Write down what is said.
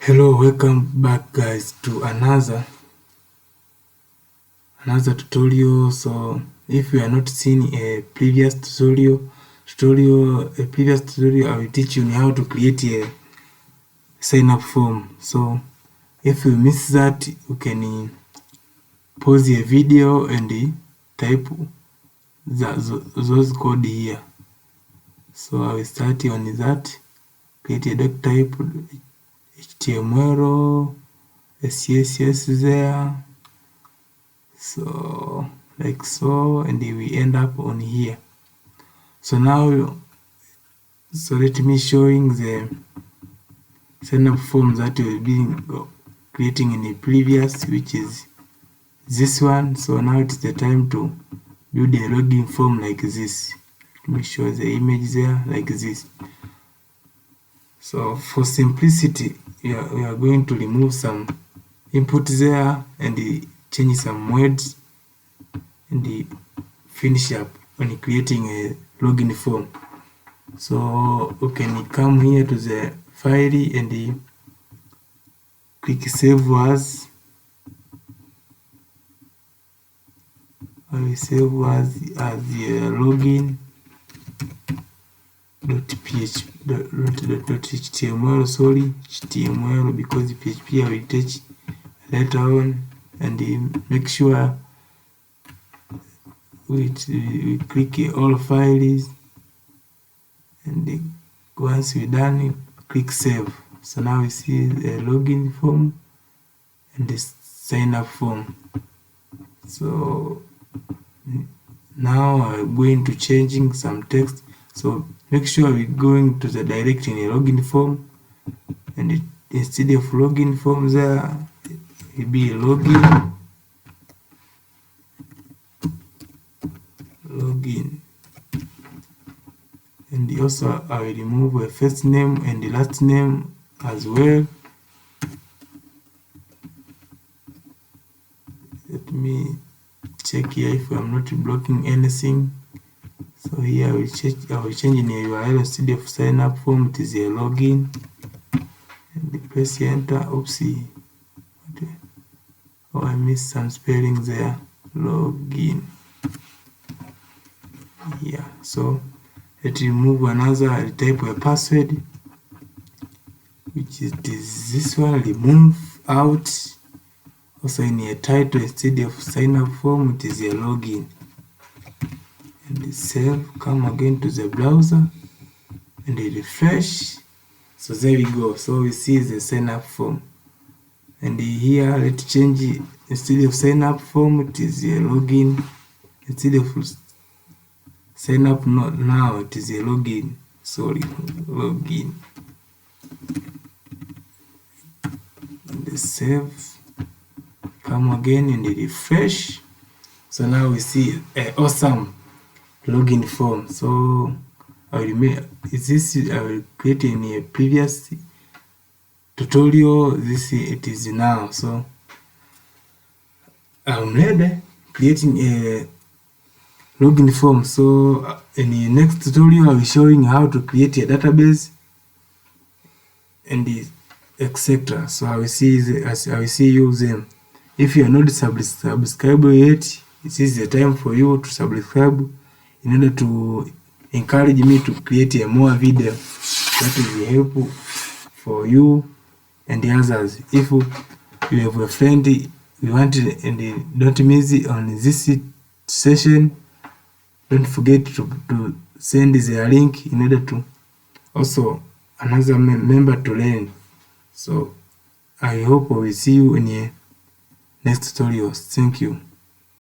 Hello, welcome back guys to another tutorial. So if you are not seen a previous tutorial, I will teach you how to create a sign up form. So if you miss that, you can pause the video and type those code here. So I will start on that. Create a doc type HTML, CSS there, so like so, and we end up on here. So now, let me showing the sign up form that we've been creating in the previous, which is this one. So now it's the time to build a login form like this. Let me show the image there like this. So for simplicity, we are going to remove some input there and change some words and finish up when creating a login form. So you can come here to the file and click save as. I will save as the login .html, sorry, HTML, because PHP I will touch later on, and make sure we click all files, and once we're done, click save. So now we see the login form and the sign up form. So now I'm going to changing some text. So make sure we're going to the direct in a login form, and instead of login form there, it will be login, and also I will remove a first name and the last name as well. Let me check here if I'm not blocking anything. So here I will change in a URL instead of sign up form, it is a login, and press enter. Oopsie, okay. Oh, I missed some spelling there. Login. Yeah, so let's remove another type of password, which is this one. Remove out. Also in a title, instead of sign up form, it is a login. And save. Come again to the browser and refresh. So there we go. So we see the sign up form, and here let's change it. Instead of sign up form, it is a login. Instead of sign up now, it is a login. Sorry, login. And save. Come again and refresh. So now we see an awesome login form. So I will create in a previous tutorial. It is now. So I'm ready creating a login form. So in the next tutorial I will be showing how to create a database and etc. So I will see you then. If you are not subscribed yet, it is the time for you to subscribe in order to encourage me to create a more video that will be helpful for you and the others. If you have a friend you want and don't miss it on this session, don't forget to send the link in order to also another member to learn. So I hope I will see you in the next tutorials. Thank you.